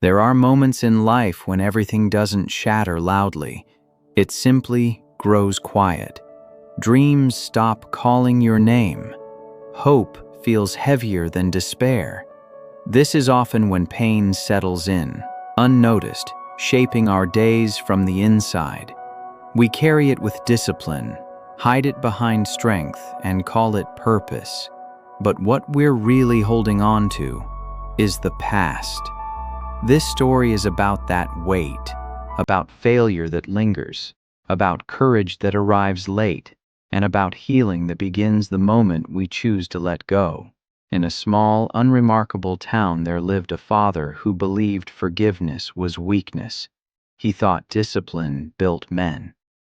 There are moments in life when everything doesn't shatter loudly. It simply grows quiet. Dreams stop calling your name. Hope feels heavier than despair. This is often when pain settles in, unnoticed, shaping our days from the inside. We carry it with discipline, hide it behind strength, and call it purpose. But what we're really holding on to is the past. This story is about that weight, about failure that lingers, about courage that arrives late, and about healing that begins the moment we choose to let go. In a small, unremarkable town there lived a father who believed forgiveness was weakness. He thought discipline built men,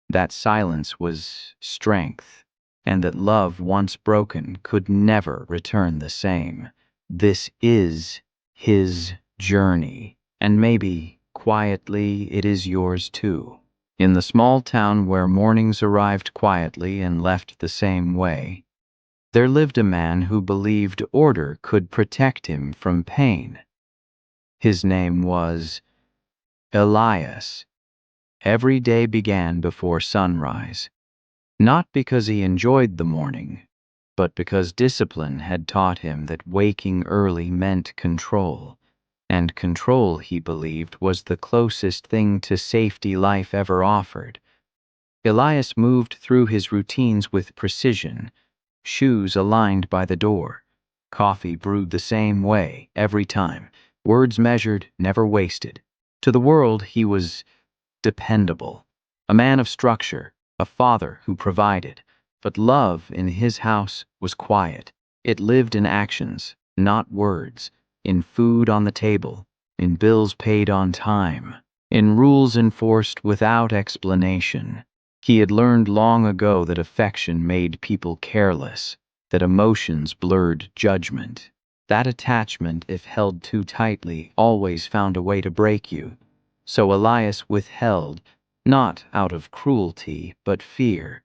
that silence was strength, and that love once broken could never return the same. This is his journey, and maybe, quietly, it is yours too. In the small town where mornings arrived quietly and left the same way, there lived a man who believed order could protect him from pain. His name was Elias. Every day began before sunrise, not because he enjoyed the morning, but because discipline had taught him that waking early meant control, and control, he believed, was the closest thing to safety life ever offered. Elias moved through his routines with precision, shoes aligned by the door, coffee brewed the same way every time, words measured, never wasted. To the world, he was dependable, a man of structure, a father who provided. But love in his house was quiet. It lived in actions, not words, in food on the table, in bills paid on time, in rules enforced without explanation. He had learned long ago that affection made people careless, that emotions blurred judgment, that attachment, if held too tightly, always found a way to break you. So Elias withheld, not out of cruelty, but fear.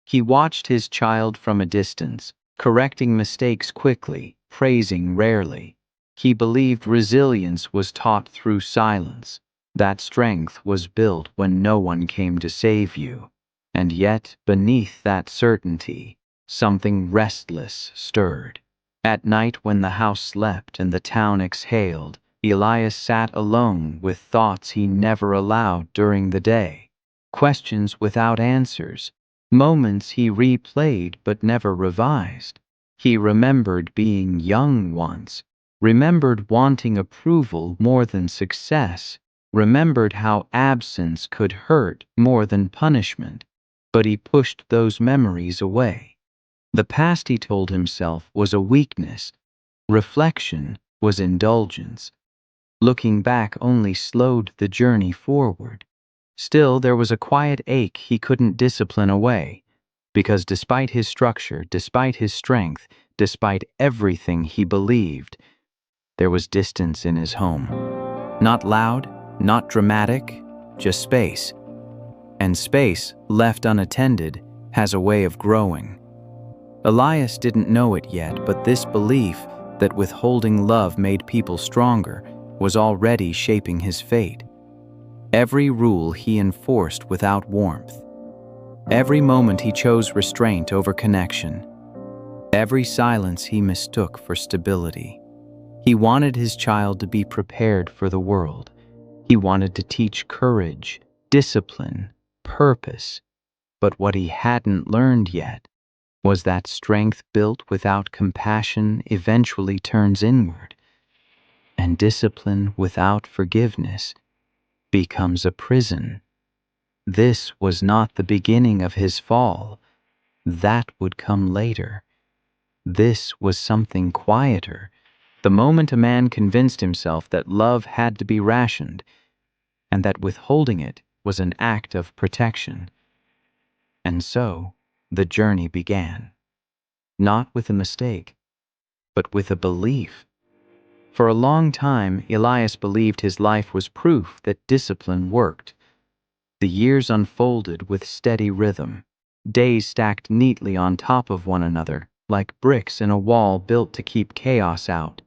He watched his child from a distance, correcting mistakes quickly, praising rarely. He believed resilience was taught through silence, that strength was built when no one came to save you. And yet, beneath that certainty, something restless stirred. At night, when the house slept and the town exhaled, Elias sat alone with thoughts he never allowed during the day, questions without answers, moments he replayed but never revised. He remembered being young once, remembered wanting approval more than success, remembered how absence could hurt more than punishment. But he pushed those memories away. The past, he told himself, was a weakness. Reflection was indulgence. Looking back only slowed the journey forward. Still, there was a quiet ache he couldn't discipline away, because despite his structure, despite his strength, despite everything he believed, there was distance in his home. Not loud, not dramatic, just space. And space, left unattended, has a way of growing. Elias didn't know it yet, but this belief that withholding love made people stronger was already shaping his fate. Every rule he enforced without warmth. Every moment he chose restraint over connection. Every silence he mistook for stability. He wanted his child to be prepared for the world. He wanted to teach courage, discipline, purpose. But what he hadn't learned yet was that strength built without compassion eventually turns inward, and discipline without forgiveness becomes a prison. This was not the beginning of his fall. That would come later. This was something quieter, the moment a man convinced himself that love had to be rationed, and that withholding it was an act of protection. And so, the journey began. Not with a mistake, but with a belief. For a long time, Elias believed his life was proof that discipline worked. The years unfolded with steady rhythm, days stacked neatly on top of one another, like bricks in a wall built to keep chaos out.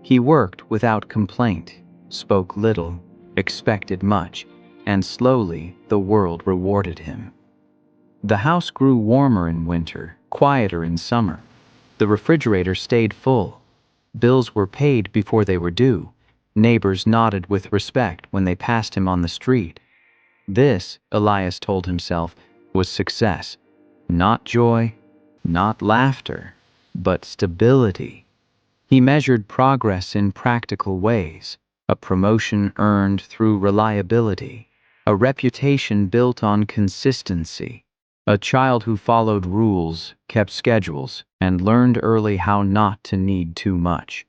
He worked without complaint, spoke little, expected much, and slowly the world rewarded him. The house grew warmer in winter, quieter in summer. The refrigerator stayed full. Bills were paid before they were due. Neighbors nodded with respect when they passed him on the street. This, Elias told himself, was success. Not joy, not laughter, but stability. He measured progress in practical ways: a promotion earned through reliability, a reputation built on consistency, a child who followed rules, kept schedules, and learned early how not to need too much.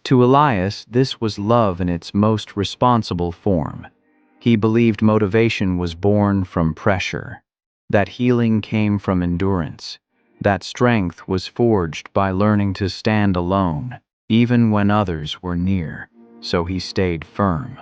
To Elias, this was love in its most responsible form. He believed motivation was born from pressure, that healing came from endurance, that strength was forged by learning to stand alone, even when others were near. So he stayed firm.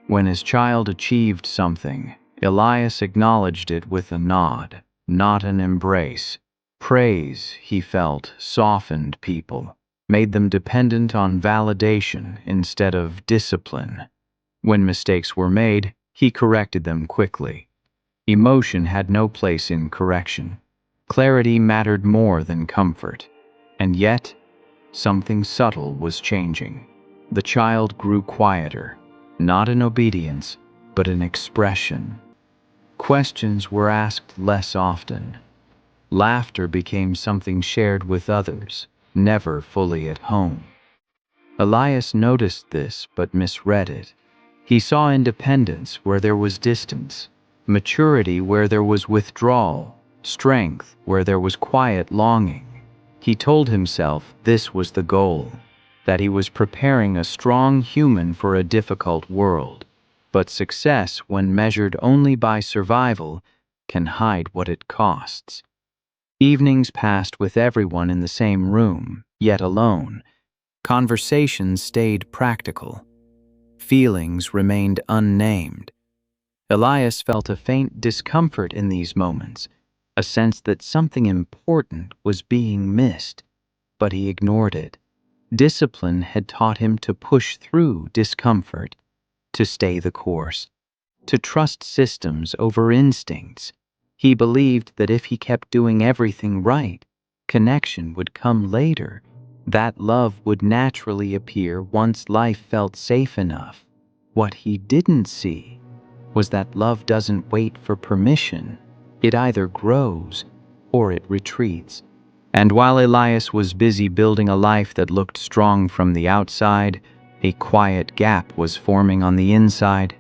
When his child achieved something, Elias acknowledged it with a nod, not an embrace. Praise, he felt, softened people, made them dependent on validation instead of discipline. When mistakes were made, he corrected them quickly. Emotion had no place in correction. Clarity mattered more than comfort. And yet, something subtle was changing. The child grew quieter, not in obedience, but in expression. Questions were asked less often. Laughter became something shared with others, never fully at home. Elias noticed this but misread it. He saw independence where there was distance, maturity where there was withdrawal, strength where there was quiet longing. He told himself this was the goal, that he was preparing a strong human for a difficult world. But success, when measured only by survival, can hide what it costs. Evenings passed with everyone in the same room, yet alone. Conversations stayed practical. Feelings remained unnamed. Elias felt a faint discomfort in these moments, a sense that something important was being missed, but he ignored it. Discipline had taught him to push through discomfort, to stay the course, to trust systems over instincts. He believed that if he kept doing everything right, connection would come later, that love would naturally appear once life felt safe enough. What he didn't see was that love doesn't wait for permission. It either grows or it retreats. And while Elias was busy building a life that looked strong from the outside, a quiet gap was forming on the inside,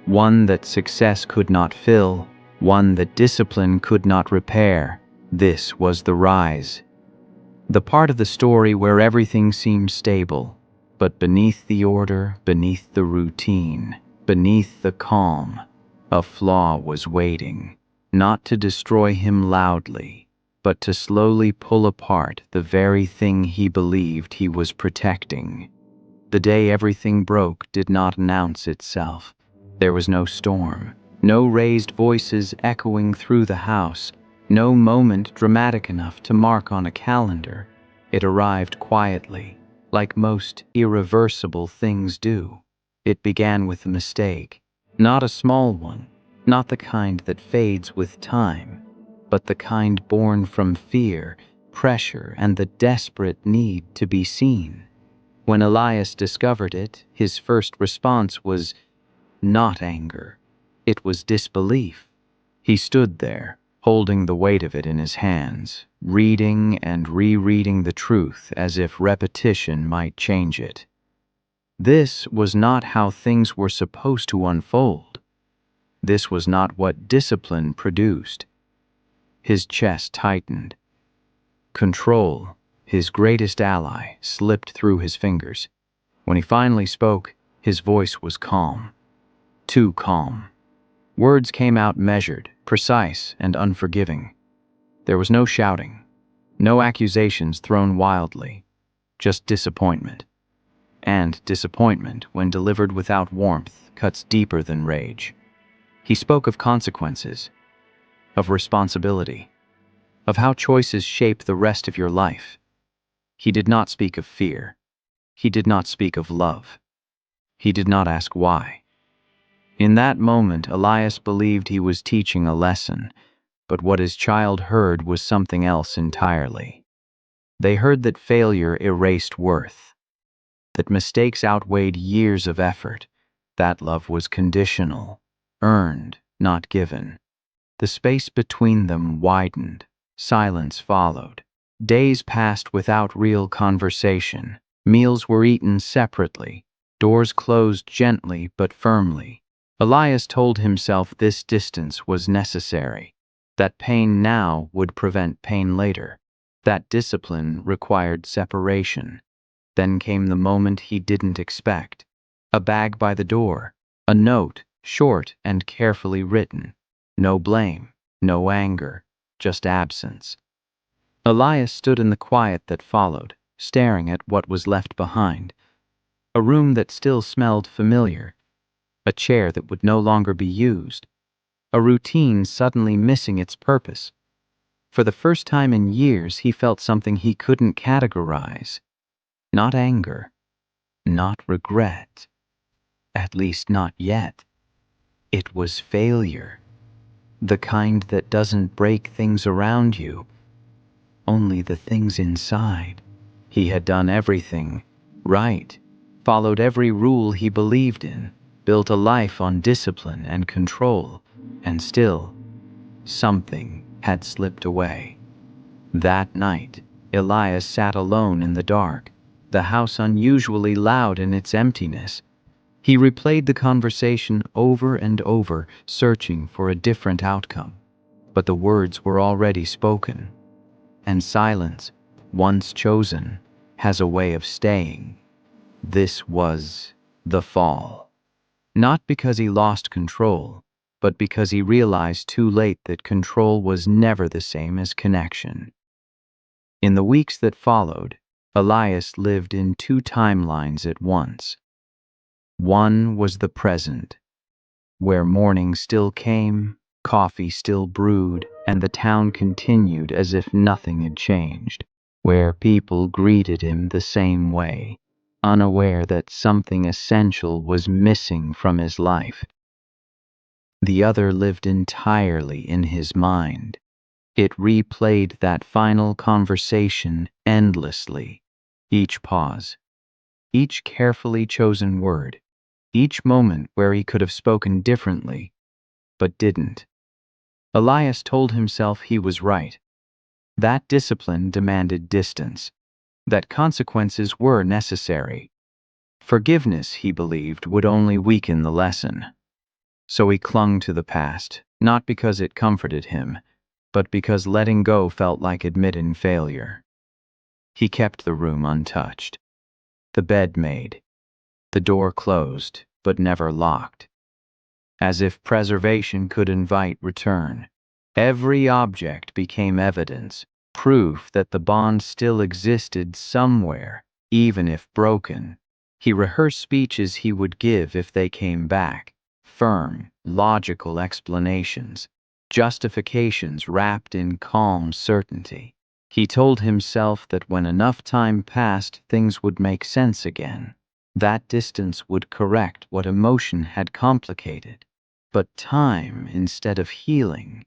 one that success could not fill, one that discipline could not repair. This was the rise. The part of the story where everything seemed stable, but beneath the order, beneath the routine, beneath the calm, a flaw was waiting, not to destroy him loudly, but to slowly pull apart the very thing he believed he was protecting. The day everything broke did not announce itself. There was no storm, no raised voices echoing through the house, no moment dramatic enough to mark on a calendar. It arrived quietly, like most irreversible things do. It began with a mistake, not a small one, not the kind that fades with time, but the kind born from fear, pressure, and the desperate need to be seen. When Elias discovered it, his first response was not anger. It was disbelief. He stood there, holding the weight of it in his hands, reading and rereading the truth as if repetition might change it. This was not how things were supposed to unfold. This was not what discipline produced. His chest tightened. Control, his greatest ally, slipped through his fingers. When he finally spoke, his voice was calm. Too calm. Words came out measured, precise, and unforgiving. There was no shouting, no accusations thrown wildly, just disappointment. And disappointment, when delivered without warmth, cuts deeper than rage. He spoke of consequences, of responsibility, of how choices shape the rest of your life. He did not speak of fear. He did not speak of love. He did not ask why. In that moment, Elias believed he was teaching a lesson, but what his child heard was something else entirely. They heard that failure erased worth, that mistakes outweighed years of effort, that love was conditional, earned, not given. The space between them widened. Silence followed. Days passed without real conversation. Meals were eaten separately. Doors closed gently but firmly. Elias told himself this distance was necessary, that pain now would prevent pain later, that discipline required separation. Then came the moment he didn't expect. A bag by the door, a note, short and carefully written. No blame, no anger, just absence. Elias stood in the quiet that followed, staring at what was left behind. A room that still smelled familiar, a chair that would no longer be used, a routine suddenly missing its purpose. For the first time in years, he felt something he couldn't categorize. Not anger, not regret, at least not yet. It was failure. The kind that doesn't break things around you, only the things inside. He had done everything right, followed every rule he believed in, built a life on discipline and control, and still, something had slipped away. That night, Elias sat alone in the dark, the house unusually loud in its emptiness. He replayed the conversation over and over, searching for a different outcome. But the words were already spoken, and silence, once chosen, has a way of staying. This was the fall. Not because he lost control, but because he realized too late that control was never the same as connection. In the weeks that followed, Elias lived in two timelines at once. One was the present, where morning still came, coffee still brewed, and the town continued as if nothing had changed, where people greeted him the same way, unaware that something essential was missing from his life. The other lived entirely in his mind. It replayed that final conversation endlessly, each pause, each carefully chosen word, each moment where he could have spoken differently, but didn't. Elias told himself he was right. That discipline demanded distance, that consequences were necessary. Forgiveness, he believed, would only weaken the lesson. So he clung to the past, not because it comforted him, but because letting go felt like admitting failure. He kept the room untouched, the bed made, the door closed, but never locked, as if preservation could invite return. Every object became evidence, proof that the bond still existed somewhere, even if broken. He rehearsed speeches he would give if they came back, firm, logical explanations, justifications wrapped in calm certainty. He told himself that when enough time passed, things would make sense again. That distance would correct what emotion had complicated. But time, instead of healing,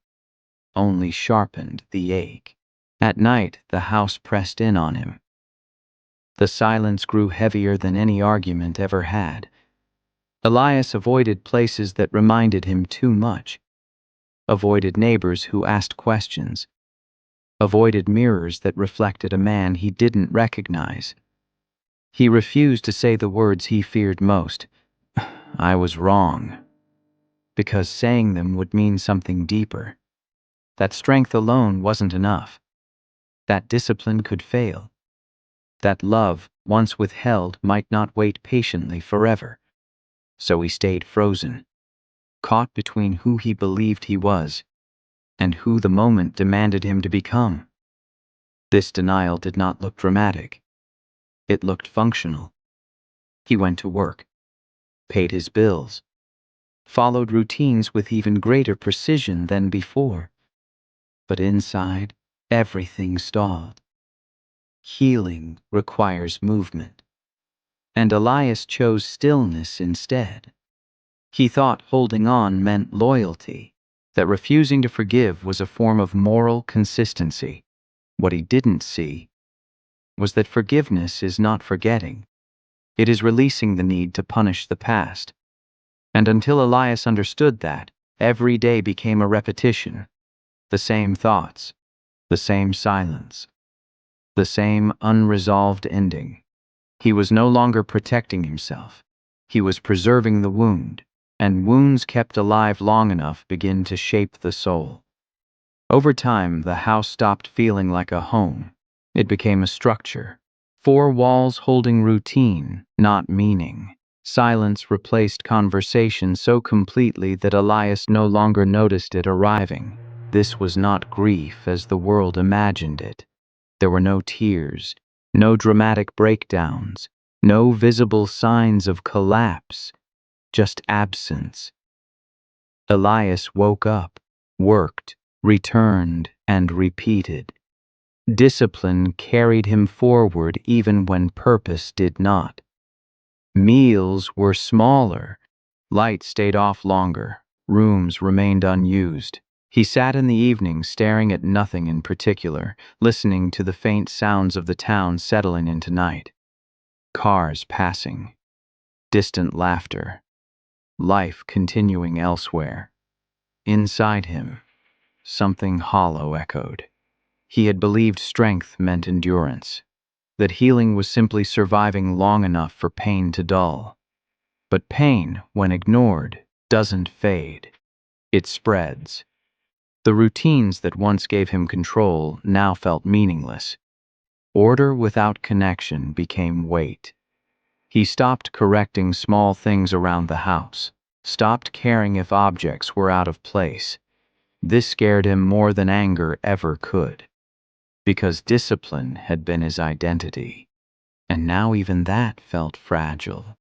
only sharpened the ache. At night, the house pressed in on him. The silence grew heavier than any argument ever had. Elias avoided places that reminded him too much, avoided neighbors who asked questions, avoided mirrors that reflected a man he didn't recognize. He refused to say the words he feared most. I was wrong, because saying them would mean something deeper. That strength alone wasn't enough. That discipline could fail. That love, once withheld, might not wait patiently forever. So he stayed frozen, caught between who he believed he was and who the moment demanded him to become. This denial did not look dramatic. It looked functional. He went to work, paid his bills, followed routines with even greater precision than before. But inside, everything stalled. Healing requires movement, and Elias chose stillness instead. He thought holding on meant loyalty, that refusing to forgive was a form of moral consistency. What he didn't see was that forgiveness is not forgetting. It is releasing the need to punish the past. And until Elias understood that, every day became a repetition. The same thoughts, the same silence, the same unresolved ending. He was no longer protecting himself. He was preserving the wound, and wounds kept alive long enough begin to shape the soul. Over time, the house stopped feeling like a home. It became a structure. Four walls holding routine, not meaning. Silence replaced conversation so completely that Elias no longer noticed it arriving. This was not grief as the world imagined it. There were no tears, no dramatic breakdowns, no visible signs of collapse, just absence. Elias woke up, worked, returned, and repeated. Discipline carried him forward even when purpose did not. Meals were smaller, lights stayed off longer, rooms remained unused. He sat in the evening staring at nothing in particular, listening to the faint sounds of the town settling into night. Cars passing, distant laughter, life continuing elsewhere. Inside him, something hollow echoed. He had believed strength meant endurance, that healing was simply surviving long enough for pain to dull. But pain, when ignored, doesn't fade. It spreads. The routines that once gave him control now felt meaningless. Order without connection became weight. He stopped correcting small things around the house, stopped caring if objects were out of place. This scared him more than anger ever could, because discipline had been his identity. And now even that felt fragile.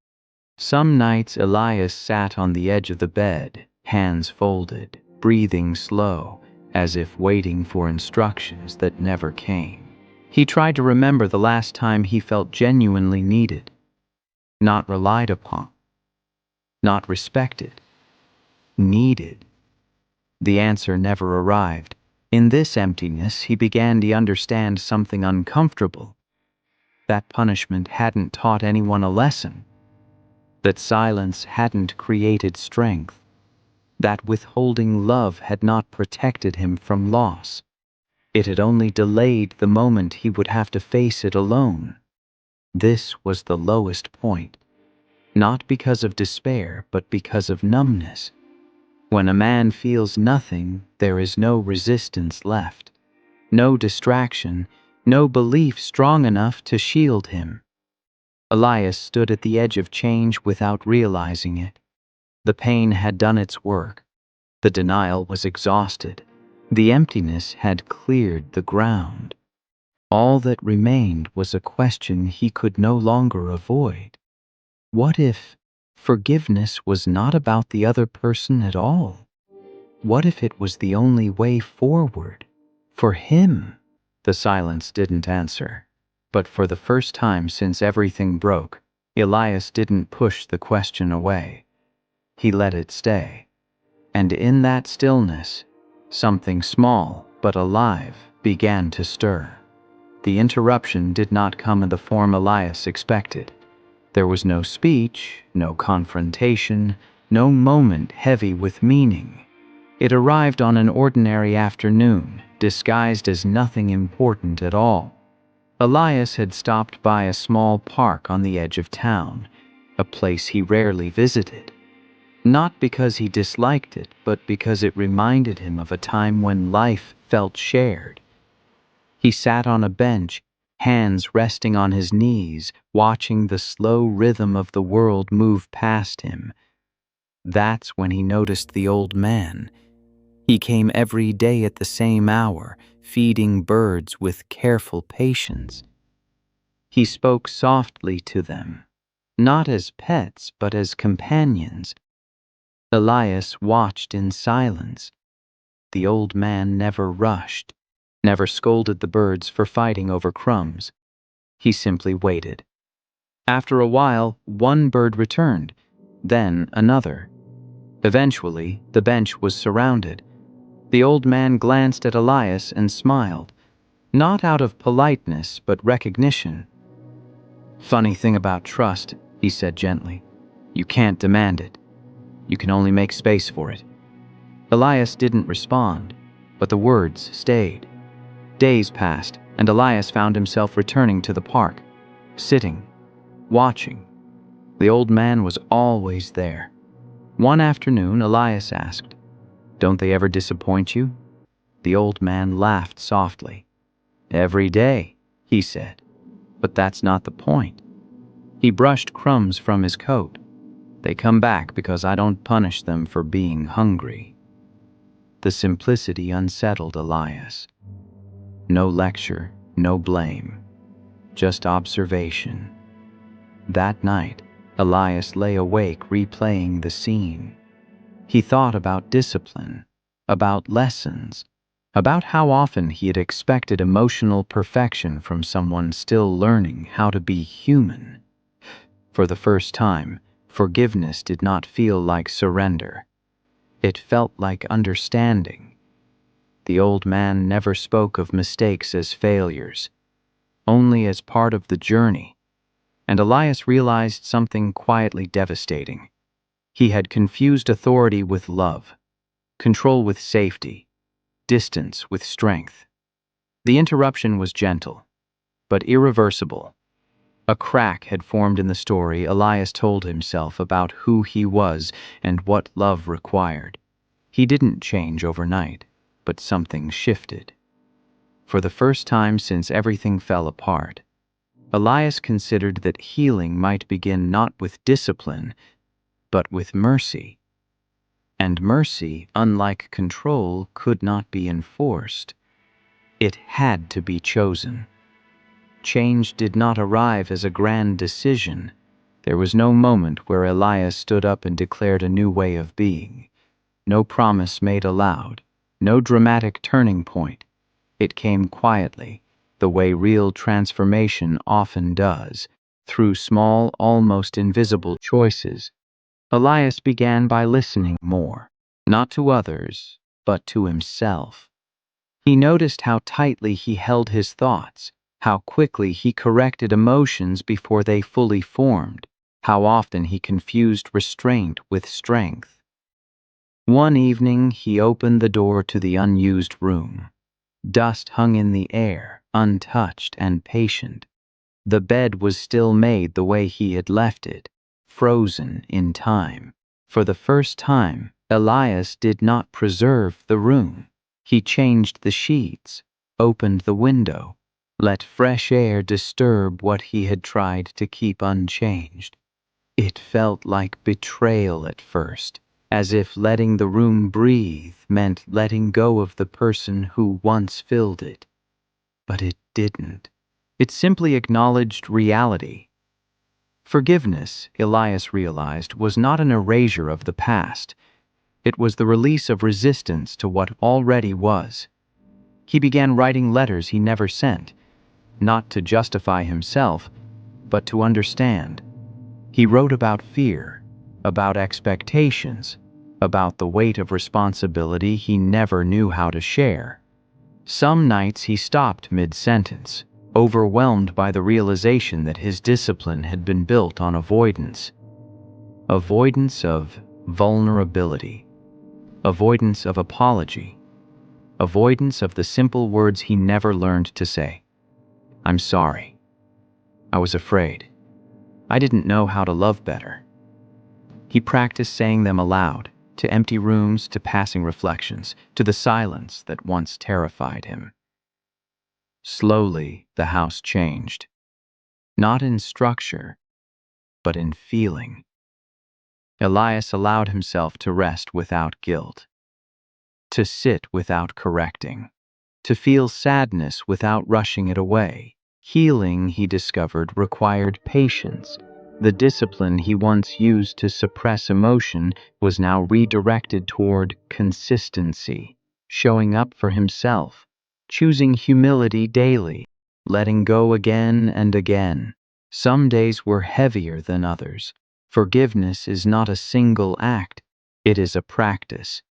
Some nights Elias sat on the edge of the bed, hands folded, breathing slow, as if waiting for instructions that never came. He tried to remember the last time he felt genuinely needed, not relied upon, not respected, needed. The answer never arrived. In this emptiness, he began to understand something uncomfortable. That punishment hadn't taught anyone a lesson. That silence hadn't created strength. That withholding love had not protected him from loss. It had only delayed the moment he would have to face it alone. This was the lowest point, not because of despair, but because of numbness. When a man feels nothing, there is no resistance left, no distraction, no belief strong enough to shield him. Elias stood at the edge of change without realizing it. The pain had done its work. The denial was exhausted. The emptiness had cleared the ground. All that remained was a question he could no longer avoid. What if forgiveness was not about the other person at all? What if it was the only way forward? For him? The silence didn't answer. But for the first time since everything broke, Elias didn't push the question away. He let it stay. And in that stillness, something small but alive began to stir. The interruption did not come in the form Elias expected. There was no speech, no confrontation, no moment heavy with meaning. It arrived on an ordinary afternoon, disguised as nothing important at all. Elias had stopped by a small park on the edge of town, a place he rarely visited. Not because he disliked it, but because it reminded him of a time when life felt shared. He sat on a bench, hands resting on his knees, watching the slow rhythm of the world move past him. That's when he noticed the old man. He came every day at the same hour, feeding birds with careful patience. He spoke softly to them, not as pets, but as companions. Elias watched in silence. The old man never rushed, never scolded the birds for fighting over crumbs. He simply waited. After a while, one bird returned, then another. Eventually, the bench was surrounded. The old man glanced at Elias and smiled, not out of politeness, but recognition. "Funny thing about trust," he said gently. "You can't demand it. You can only make space for it." Elias didn't respond, but the words stayed. Days passed, and Elias found himself returning to the park, sitting, watching. The old man was always there. One afternoon, Elias asked, "Don't they ever disappoint you?" The old man laughed softly. "Every day," he said. "But that's not the point." He brushed crumbs from his coat. "They come back because I don't punish them for being hungry." The simplicity unsettled Elias. No lecture, no blame, just observation. That night, Elias lay awake replaying the scene. He thought about discipline, about lessons, about how often he had expected emotional perfection from someone still learning how to be human. For the first time, forgiveness did not feel like surrender. It felt like understanding. The old man never spoke of mistakes as failures, only as part of the journey, and Elias realized something quietly devastating. He had confused authority with love, control with safety, distance with strength. The interruption was gentle, but irreversible. A crack had formed in the story Elias told himself about who he was and what love required. He didn't change overnight, but something shifted. For the first time since everything fell apart, Elias considered that healing might begin not with discipline, but with mercy. And mercy, unlike control, could not be enforced. It had to be chosen. Change did not arrive as a grand decision. There was no moment where Elias stood up and declared a new way of being. No promise made aloud, no dramatic turning point. It came quietly, the way real transformation often does, through small, almost invisible choices. Elias began by listening more, not to others, but to himself. He noticed how tightly he held his thoughts, how quickly he corrected emotions before they fully formed, how often he confused restraint with strength. One evening, he opened the door to the unused room. Dust hung in the air, untouched and patient. The bed was still made the way he had left it, frozen in time. For the first time, Elias did not preserve the room. He changed the sheets, opened the window, let fresh air disturb what he had tried to keep unchanged. It felt like betrayal at first, as if letting the room breathe meant letting go of the person who once filled it. But it didn't. It simply acknowledged reality. Forgiveness, Elias realized, was not an erasure of the past. It was the release of resistance to what already was. He began writing letters he never sent, not to justify himself, but to understand. He wrote about fear, about expectations, about the weight of responsibility he never knew how to share. Some nights he stopped mid-sentence, overwhelmed by the realization that his discipline had been built on avoidance. Avoidance of vulnerability, avoidance of apology, avoidance of the simple words he never learned to say. "I'm sorry. I was afraid. I didn't know how to love better." He practiced saying them aloud, to empty rooms, to passing reflections, to the silence that once terrified him. Slowly, the house changed. Not in structure, but in feeling. Elias allowed himself to rest without guilt, to sit without correcting, to feel sadness without rushing it away. Healing, he discovered, required patience. The discipline he once used to suppress emotion was now redirected toward consistency, showing up for himself, choosing humility daily, letting go again and again. Some days were heavier than others. Forgiveness is not a single act, it is a practice.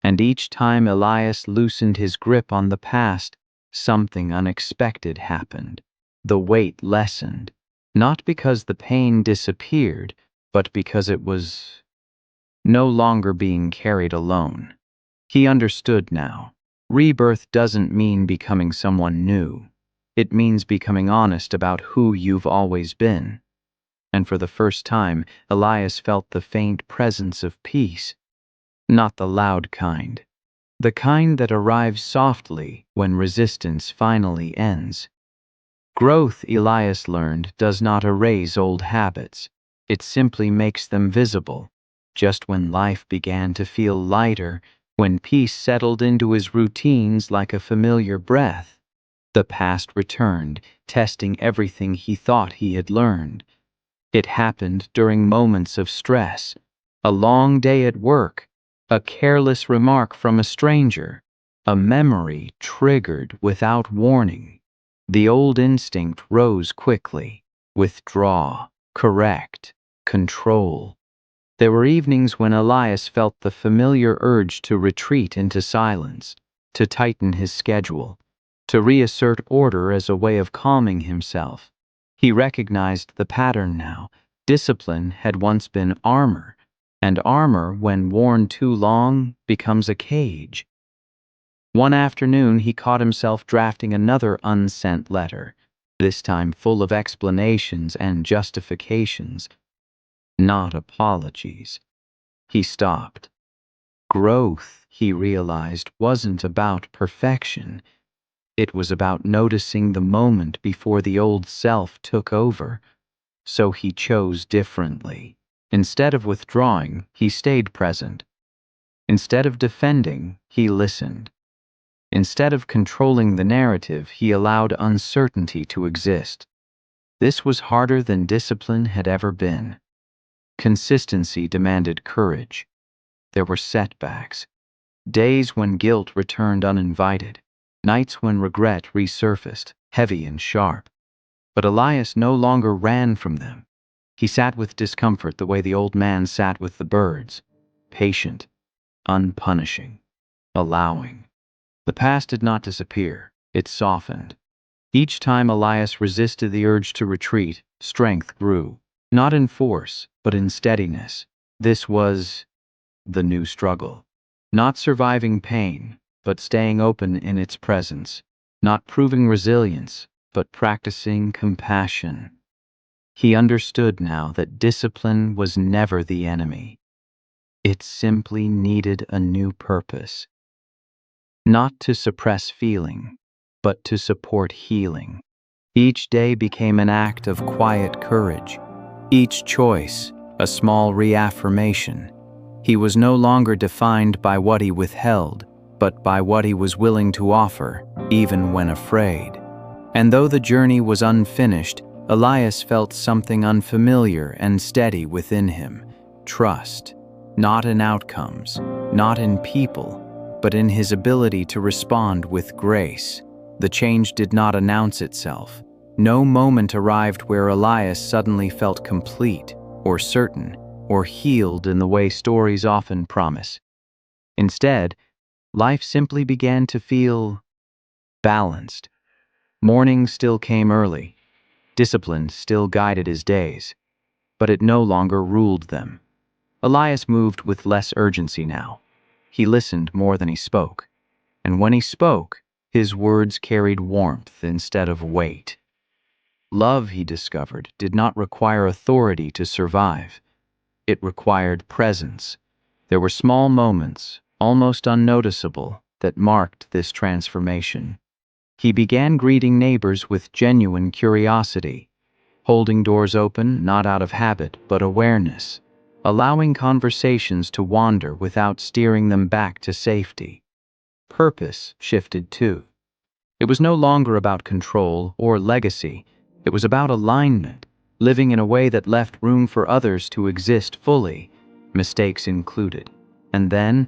And each time Elias loosened his grip on the past, something unexpected happened. The weight lessened, not because the pain disappeared, but because it was no longer being carried alone. He understood now. Rebirth doesn't mean becoming someone new. It means becoming honest about who you've always been. And for the first time, Elias felt the faint presence of peace. Not the loud kind. The kind that arrives softly when resistance finally ends. Growth, Elias learned, does not erase old habits. It simply makes them visible. Just when life began to feel lighter, when peace settled into his routines like a familiar breath, the past returned, testing everything he thought he had learned. It happened during moments of stress, a long day at work, a careless remark from a stranger, a memory triggered without warning. The old instinct rose quickly: withdraw, correct, control. There were evenings when Elias felt the familiar urge to retreat into silence, to tighten his schedule, to reassert order as a way of calming himself. He recognized the pattern now. Discipline had once been armor, and armor, when worn too long, becomes a cage. One afternoon he caught himself drafting another unsent letter, this time full of explanations and justifications, not apologies. He stopped. Growth, he realized, wasn't about perfection. It was about noticing the moment before the old self took over. So he chose differently. Instead of withdrawing, he stayed present. Instead of defending, he listened. Instead of controlling the narrative, he allowed uncertainty to exist. This was harder than discipline had ever been. Consistency demanded courage. There were setbacks. Days when guilt returned uninvited. Nights when regret resurfaced, heavy and sharp. But Elias no longer ran from them. He sat with discomfort the way the old man sat with the birds, patient, unpunishing, allowing. The past did not disappear, it softened. Each time Elias resisted the urge to retreat, strength grew, not in force, but in steadiness. This was the new struggle. Not surviving pain, but staying open in its presence. Not proving resilience, but practicing compassion. He understood now that discipline was never the enemy. It simply needed a new purpose. Not to suppress feeling, but to support healing. Each day became an act of quiet courage. Each choice, a small reaffirmation. He was no longer defined by what he withheld, but by what he was willing to offer, even when afraid. And though the journey was unfinished, Elias felt something unfamiliar and steady within him: trust, not in outcomes, not in people, but in his ability to respond with grace. The change did not announce itself. No moment arrived where Elias suddenly felt complete, or certain, or healed in the way stories often promise. Instead, life simply began to feel balanced. Morning still came early. Discipline still guided his days, but it no longer ruled them. Elias moved with less urgency now. He listened more than he spoke, and when he spoke, his words carried warmth instead of weight. Love, he discovered, did not require authority to survive. It required presence. There were small moments, almost unnoticeable, that marked this transformation. He began greeting neighbors with genuine curiosity, holding doors open not out of habit but awareness, allowing conversations to wander without steering them back to safety. Purpose shifted too. It was no longer about control or legacy. It was about alignment, living in a way that left room for others to exist fully, mistakes included. And then,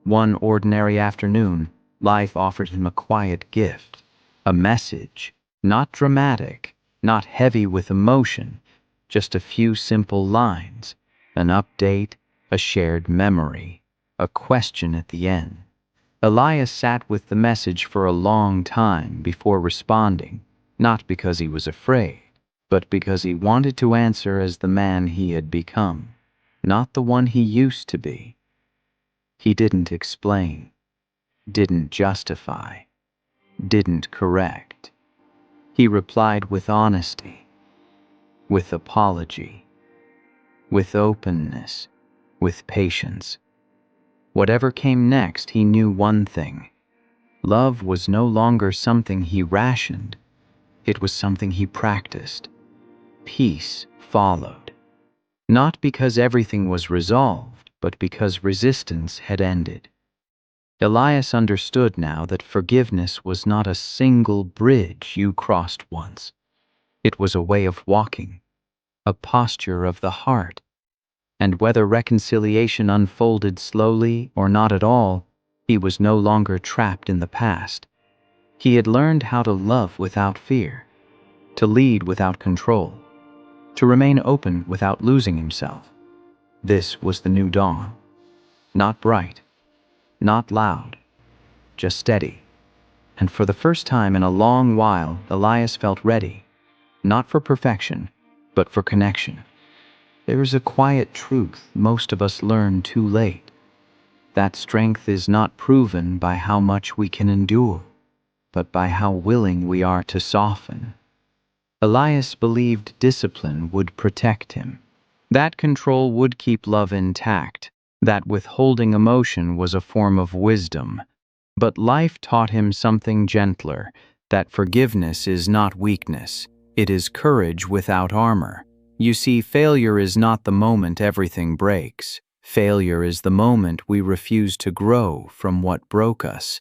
one ordinary afternoon, life offered him a quiet gift, a message, not dramatic, not heavy with emotion, just a few simple lines, an update, a shared memory, a question at the end. Elias sat with the message for a long time before responding, not because he was afraid, but because he wanted to answer as the man he had become, not the one he used to be. He didn't explain, didn't justify, didn't correct. He replied with honesty, with apology, with openness, with patience. Whatever came next, he knew one thing. Love was no longer something he rationed. It was something he practiced. Peace followed. Not because everything was resolved, but because resistance had ended. Elias understood now that forgiveness was not a single bridge you crossed once. It was a way of walking, a posture of the heart. And whether reconciliation unfolded slowly or not at all, he was no longer trapped in the past. He had learned how to love without fear, to lead without control, to remain open without losing himself. This was the new dawn. Not bright, not loud, just steady. And for the first time in a long while, Elias felt ready, not for perfection, but for connection. There is a quiet truth most of us learn too late. That strength is not proven by how much we can endure, but by how willing we are to soften. Elias believed discipline would protect him. That control would keep love intact, that withholding emotion was a form of wisdom. But life taught him something gentler, that forgiveness is not weakness, it is courage without armor. You see, failure is not the moment everything breaks. Failure is the moment we refuse to grow from what broke us.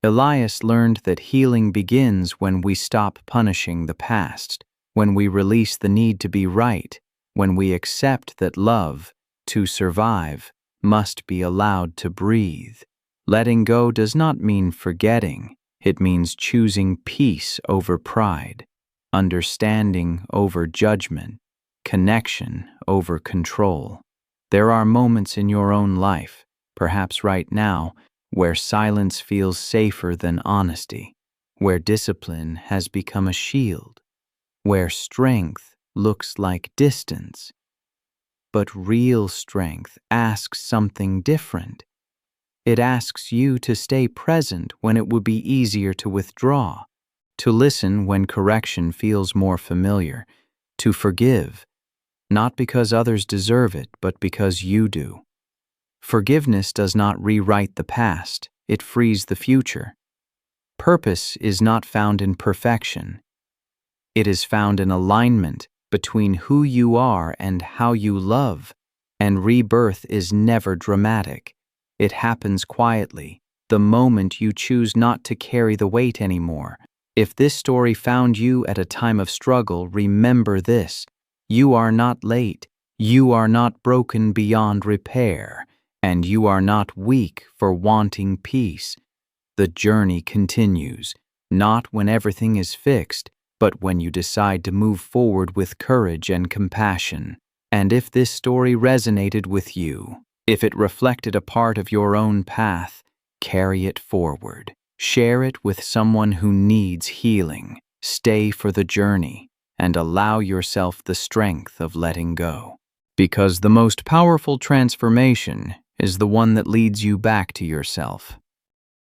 Elias learned that healing begins when we stop punishing the past, when we release the need to be right, when we accept that love, to survive, must be allowed to breathe. Letting go does not mean forgetting. It means choosing peace over pride, understanding over judgment, connection over control. There are moments in your own life, perhaps right now, where silence feels safer than honesty, where discipline has become a shield, where strength looks like distance. But real strength asks something different. It asks you to stay present when it would be easier to withdraw, to listen when correction feels more familiar, to forgive, not because others deserve it, but because you do. Forgiveness does not rewrite the past, it frees the future. Purpose is not found in perfection. It is found in alignment between who you are and how you love. And rebirth is never dramatic. It happens quietly, the moment you choose not to carry the weight anymore. If this story found you at a time of struggle, remember this: you are not late, you are not broken beyond repair, and you are not weak for wanting peace. The journey continues, not when everything is fixed, but when you decide to move forward with courage and compassion. And if this story resonated with you, if it reflected a part of your own path, carry it forward. Share it with someone who needs healing. Stay for the journey and allow yourself the strength of letting go. Because the most powerful transformation is the one that leads you back to yourself.